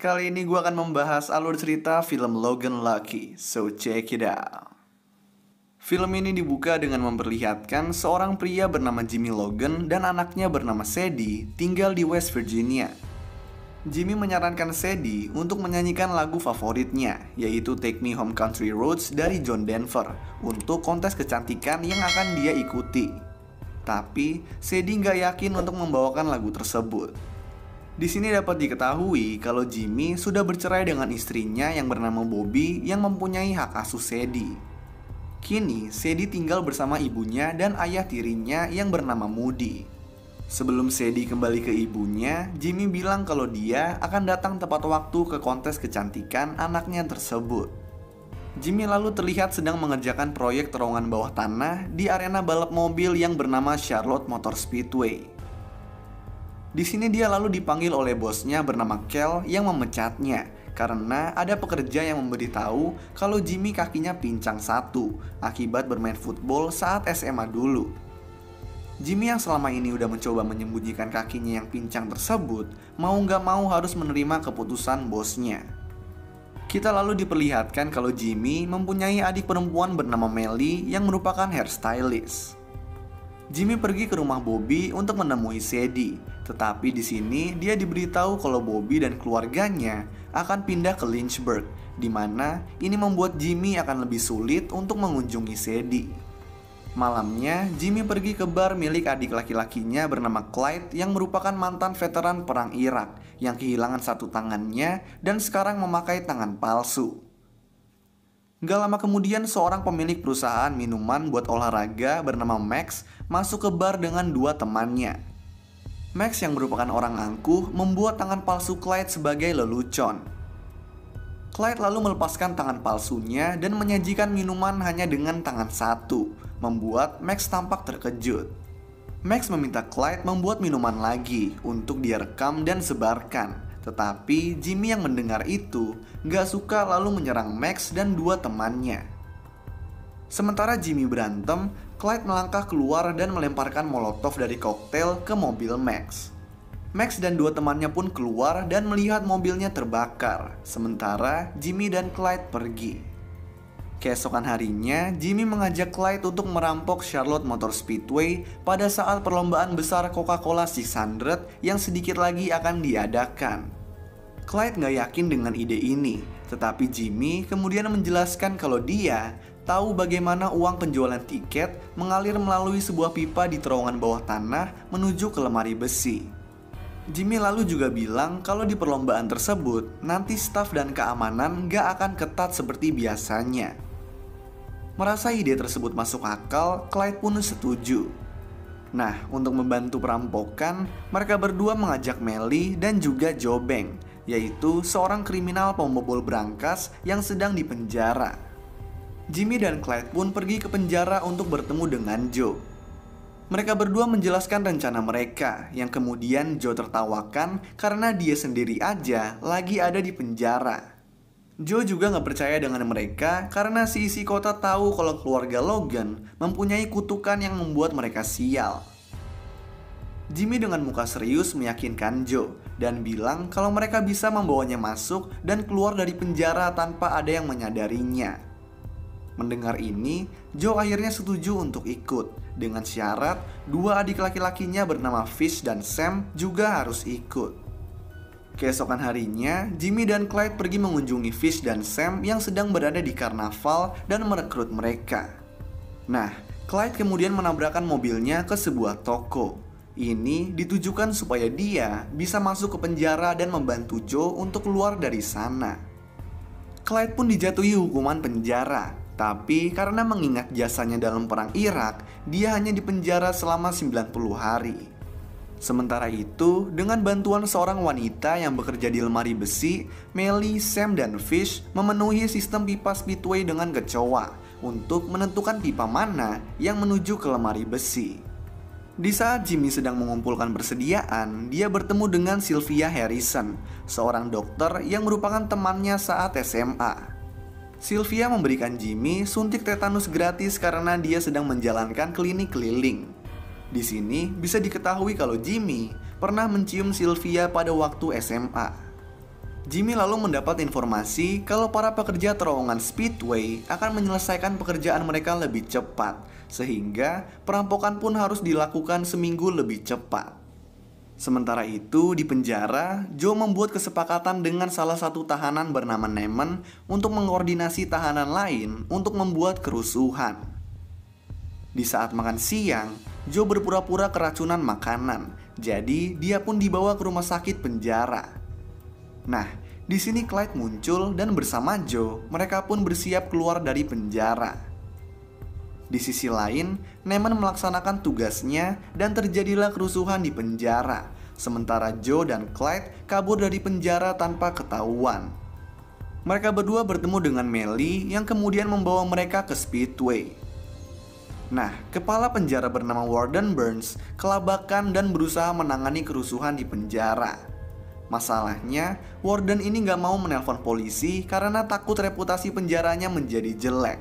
Kali ini gue akan membahas alur cerita film Logan Lucky, so check it out. Film ini dibuka dengan memperlihatkan seorang pria bernama Jimmy Logan dan anaknya bernama Sadie tinggal di West Virginia. Jimmy menyarankan Sadie untuk menyanyikan lagu favoritnya, yaitu Take Me Home Country Roads dari John Denver, untuk kontes kecantikan yang akan dia ikuti. Tapi, Sadie nggak yakin untuk membawakan lagu tersebut. Di sini dapat diketahui kalau Jimmy sudah bercerai dengan istrinya yang bernama Bobby yang mempunyai hak asuh Sadie. Kini, Sadie tinggal bersama ibunya dan ayah tirinya yang bernama Moody. Sebelum Sadie kembali ke ibunya, Jimmy bilang kalau dia akan datang tepat waktu ke kontes kecantikan anaknya tersebut. Jimmy lalu terlihat sedang mengerjakan proyek terowongan bawah tanah di arena balap mobil yang bernama Charlotte Motor Speedway. Di sini dia lalu dipanggil oleh bosnya bernama Kel yang memecatnya karena ada pekerja yang memberitahu kalau Jimmy kakinya pincang satu akibat bermain football saat SMA dulu. Jimmy yang selama ini udah mencoba menyembunyikan kakinya yang pincang tersebut mau nggak mau harus menerima keputusan bosnya. Kita lalu diperlihatkan kalau Jimmy mempunyai adik perempuan bernama Melly yang merupakan hairstylist. Jimmy pergi ke rumah Bobby untuk menemui Sadie, tetapi di sini dia diberitahu kalau Bobby dan keluarganya akan pindah ke Lynchburg, di mana ini membuat Jimmy akan lebih sulit untuk mengunjungi Sadie. Malamnya, Jimmy pergi ke bar milik adik laki-lakinya bernama Clyde yang merupakan mantan veteran perang Irak yang kehilangan satu tangannya dan sekarang memakai tangan palsu. Gak lama kemudian seorang pemilik perusahaan minuman buat olahraga bernama Max masuk ke bar dengan dua temannya. Max yang merupakan orang angkuh membuat tangan palsu Clyde sebagai lelucon. Clyde lalu melepaskan tangan palsunya dan menyajikan minuman hanya dengan tangan satu, membuat Max tampak terkejut. Max meminta Clyde membuat minuman lagi untuk dia rekam dan sebarkan. Tetapi Jimmy yang mendengar itu gak suka lalu menyerang Max dan dua temannya. Sementara Jimmy berantem, Clyde melangkah keluar dan melemparkan molotov dari koktail ke mobil Max. Max dan dua temannya pun keluar dan melihat mobilnya terbakar, sementara Jimmy dan Clyde pergi. Keesokan harinya, Jimmy mengajak Clyde untuk merampok Charlotte Motor Speedway pada saat perlombaan besar Coca-Cola 600 yang sedikit lagi akan diadakan. Clyde gak yakin dengan ide ini, tetapi Jimmy kemudian menjelaskan kalau dia tahu bagaimana uang penjualan tiket mengalir melalui sebuah pipa di terowongan bawah tanah menuju ke lemari besi. Jimmy lalu juga bilang kalau di perlombaan tersebut nanti staf dan keamanan gak akan ketat seperti biasanya. Merasa ide tersebut masuk akal, Clyde pun setuju. Nah, untuk membantu perampokan, mereka berdua mengajak Melly dan juga Joe Bank, yaitu seorang kriminal pembobol brankas yang sedang dipenjara. Jimmy dan Clyde pun pergi ke penjara untuk bertemu dengan Joe. Mereka berdua menjelaskan rencana mereka, yang kemudian Joe tertawakan karena dia sendiri aja lagi ada di penjara. Joe juga gak percaya dengan mereka karena si isi kota tahu kalau keluarga Logan mempunyai kutukan yang membuat mereka sial. Jimmy dengan muka serius meyakinkan Joe dan bilang kalau mereka bisa membawanya masuk dan keluar dari penjara tanpa ada yang menyadarinya. Mendengar ini, Joe akhirnya setuju untuk ikut dengan syarat dua adik laki-lakinya bernama Fish dan Sam juga harus ikut. Keesokan harinya, Jimmy dan Clyde pergi mengunjungi Fish dan Sam yang sedang berada di karnaval dan merekrut mereka. Nah, Clyde kemudian menabrakkan mobilnya ke sebuah toko. Ini ditujukan supaya dia bisa masuk ke penjara dan membantu Joe untuk keluar dari sana. Clyde pun dijatuhi hukuman penjara, tapi karena mengingat jasanya dalam perang Irak, dia hanya dipenjara selama 90 hari. Sementara itu, dengan bantuan seorang wanita yang bekerja di lemari besi, Melly, Sam, dan Fish memenuhi sistem pipa speedway dengan kecoa untuk menentukan pipa mana yang menuju ke lemari besi. Di saat Jimmy sedang mengumpulkan persediaan, dia bertemu dengan Sylvia Harrison, seorang dokter yang merupakan temannya saat SMA. Sylvia memberikan Jimmy suntik tetanus gratis karena dia sedang menjalankan klinik keliling. Di sini bisa diketahui kalau Jimmy pernah mencium Sylvia pada waktu SMA. Jimmy lalu mendapat informasi kalau para pekerja terowongan Speedway akan menyelesaikan pekerjaan mereka lebih cepat, sehingga perampokan pun harus dilakukan seminggu lebih cepat. Sementara itu, di penjara, Joe membuat kesepakatan dengan salah satu tahanan bernama Nemen untuk mengkoordinasi tahanan lain untuk membuat kerusuhan. Di saat makan siang, Joe berpura-pura keracunan makanan, jadi dia pun dibawa ke rumah sakit penjara. Nah, di sini Clyde muncul dan bersama Joe, mereka pun bersiap keluar dari penjara. Di sisi lain, Nemen melaksanakan tugasnya dan terjadilah kerusuhan di penjara. Sementara Joe dan Clyde kabur dari penjara tanpa ketahuan. Mereka berdua bertemu dengan Melly yang kemudian membawa mereka ke Speedway. Nah, kepala penjara bernama Warden Burns kelabakan dan berusaha menangani kerusuhan di penjara. Masalahnya, Warden ini gak mau menelpon polisi karena takut reputasi penjaranya menjadi jelek.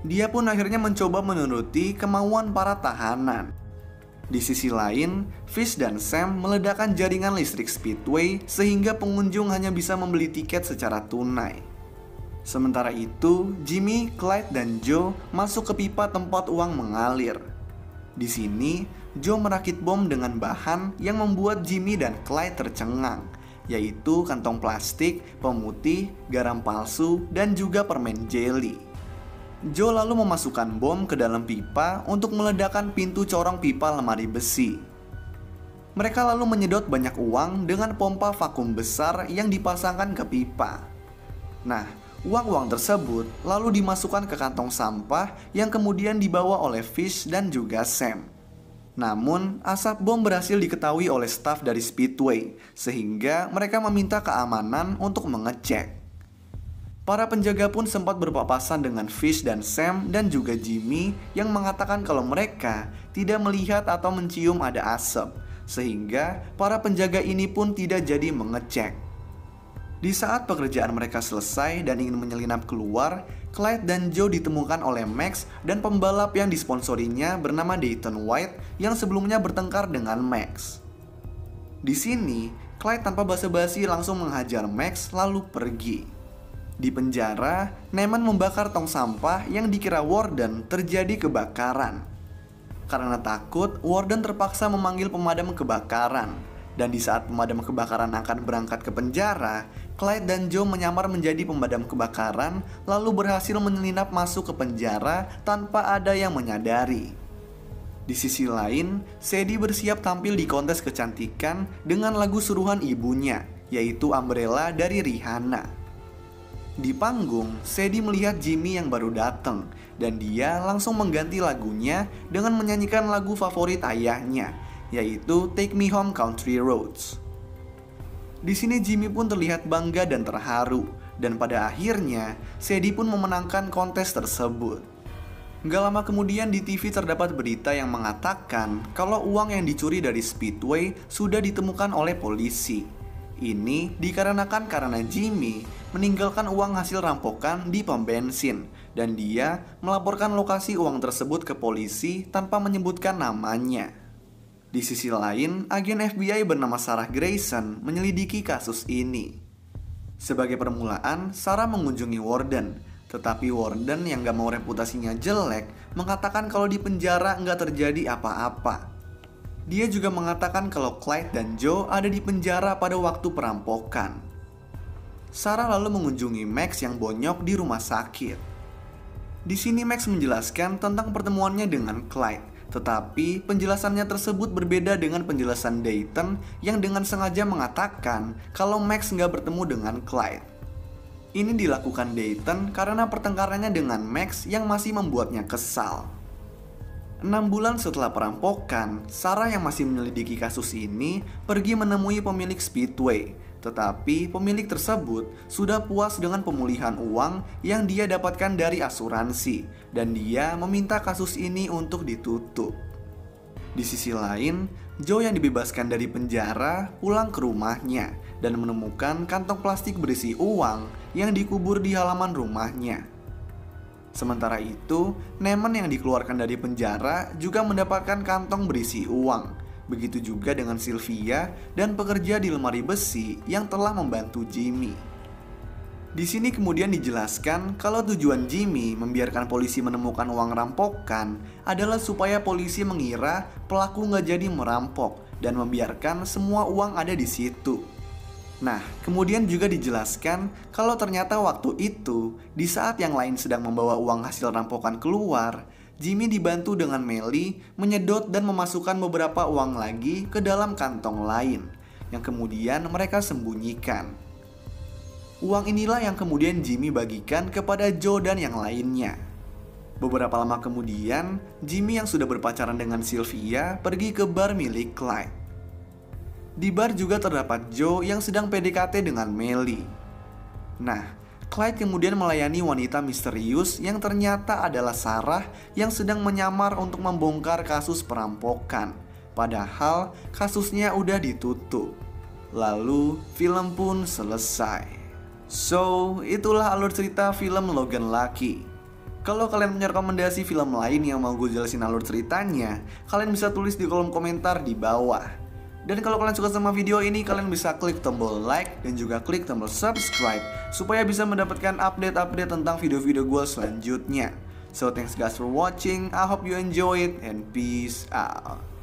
Dia pun akhirnya mencoba menuruti kemauan para tahanan. Di sisi lain, Fish dan Sam meledakkan jaringan listrik Speedway sehingga pengunjung hanya bisa membeli tiket secara tunai. Sementara itu, Jimmy, Clyde, dan Joe masuk ke pipa tempat uang mengalir. Di sini, Joe merakit bom dengan bahan yang membuat Jimmy dan Clyde tercengang, yaitu kantong plastik, pemutih, garam palsu, dan juga permen jelly. Joe lalu memasukkan bom ke dalam pipa untuk meledakkan pintu corong pipa lemari besi. Mereka lalu menyedot banyak uang dengan pompa vakum besar yang dipasangkan ke pipa. Nah, uang-uang tersebut lalu dimasukkan ke kantong sampah yang kemudian dibawa oleh Fish dan juga Sam. Namun, asap bom berhasil diketahui oleh staf dari Speedway, sehingga mereka meminta keamanan untuk mengecek. Para penjaga pun sempat berpapasan dengan Fish dan Sam dan juga Jimmy yang mengatakan kalau mereka tidak melihat atau mencium ada asap, sehingga para penjaga ini pun tidak jadi mengecek. Di saat pekerjaan mereka selesai dan ingin menyelinap keluar, Clyde dan Joe ditemukan oleh Max dan pembalap yang disponsorinya bernama Dayton White yang sebelumnya bertengkar dengan Max. Di sini, Clyde tanpa basa-basi langsung menghajar Max lalu pergi. Di penjara, Nemen membakar tong sampah yang dikira Warden terjadi kebakaran. Karena takut, Warden terpaksa memanggil pemadam kebakaran. Dan di saat pemadam kebakaran akan berangkat ke penjara, Clyde dan Joe menyamar menjadi pemadam kebakaran lalu berhasil menyelinap masuk ke penjara tanpa ada yang menyadari. Di sisi lain, Sadie bersiap tampil di kontes kecantikan dengan lagu suruhan ibunya, yaitu Umbrella dari Rihanna. Di panggung, Sadie melihat Jimmy yang baru datang dan dia langsung mengganti lagunya dengan menyanyikan lagu favorit ayahnya, yaitu Take Me Home Country Roads. Di sini Jimmy pun terlihat bangga dan terharu, dan pada akhirnya Sadie pun memenangkan kontes tersebut. Gak lama kemudian di TV terdapat berita yang mengatakan kalau uang yang dicuri dari Speedway sudah ditemukan oleh polisi. Ini dikarenakan karena Jimmy meninggalkan uang hasil rampokan di pom bensin, dan dia melaporkan lokasi uang tersebut ke polisi tanpa menyebutkan namanya. Di sisi lain, agen FBI bernama Sarah Grayson menyelidiki kasus ini. Sebagai permulaan, Sarah mengunjungi Warden, tetapi Warden yang gak mau reputasinya jelek mengatakan kalau di penjara gak terjadi apa-apa. Dia juga mengatakan kalau Clyde dan Joe ada di penjara pada waktu perampokan. Sarah lalu mengunjungi Max yang bonyok di rumah sakit. Di sini Max menjelaskan tentang pertemuannya dengan Clyde. Tetapi penjelasannya tersebut berbeda dengan penjelasan Dayton yang dengan sengaja mengatakan kalau Max nggak bertemu dengan Clyde. Ini dilakukan Dayton karena pertengkarannya dengan Max yang masih membuatnya kesal. 6 bulan setelah perampokan, Sarah yang masih menyelidiki kasus ini pergi menemui pemilik Speedway. Tetapi pemilik tersebut sudah puas dengan pemulihan uang yang dia dapatkan dari asuransi, dan dia meminta kasus ini untuk ditutup. Di sisi lain, Joe yang dibebaskan dari penjara pulang ke rumahnya dan menemukan kantong plastik berisi uang yang dikubur di halaman rumahnya. Sementara itu, Nemen yang dikeluarkan dari penjara juga mendapatkan kantong berisi uang. Begitu juga dengan Sylvia dan pekerja di lemari besi yang telah membantu Jimmy. Di sini kemudian dijelaskan kalau tujuan Jimmy membiarkan polisi menemukan uang rampokan adalah supaya polisi mengira pelaku nggak jadi merampok dan membiarkan semua uang ada di situ. Nah, kemudian juga dijelaskan kalau ternyata waktu itu, di saat yang lain sedang membawa uang hasil rampokan keluar, Jimmy dibantu dengan Melly menyedot dan memasukkan beberapa uang lagi ke dalam kantong lain, yang kemudian mereka sembunyikan. Uang inilah yang kemudian Jimmy bagikan kepada Joe dan yang lainnya. Beberapa lama kemudian, Jimmy yang sudah berpacaran dengan Sylvia pergi ke bar milik Clyde. Di bar juga terdapat Joe yang sedang PDKT dengan Melly. Nah, Clyde kemudian melayani wanita misterius yang ternyata adalah Sarah yang sedang menyamar untuk membongkar kasus perampokan. Padahal kasusnya udah ditutup. Lalu film pun selesai. So, itulah alur cerita film Logan Lucky. Kalau kalian punya rekomendasi film lain yang mau gue jelasin alur ceritanya, kalian bisa tulis di kolom komentar di bawah. Dan kalau kalian suka sama video ini, kalian bisa klik tombol like dan juga klik tombol subscribe supaya bisa mendapatkan update-update tentang video-video gue selanjutnya. So thanks guys for watching, I hope you enjoy it and peace out.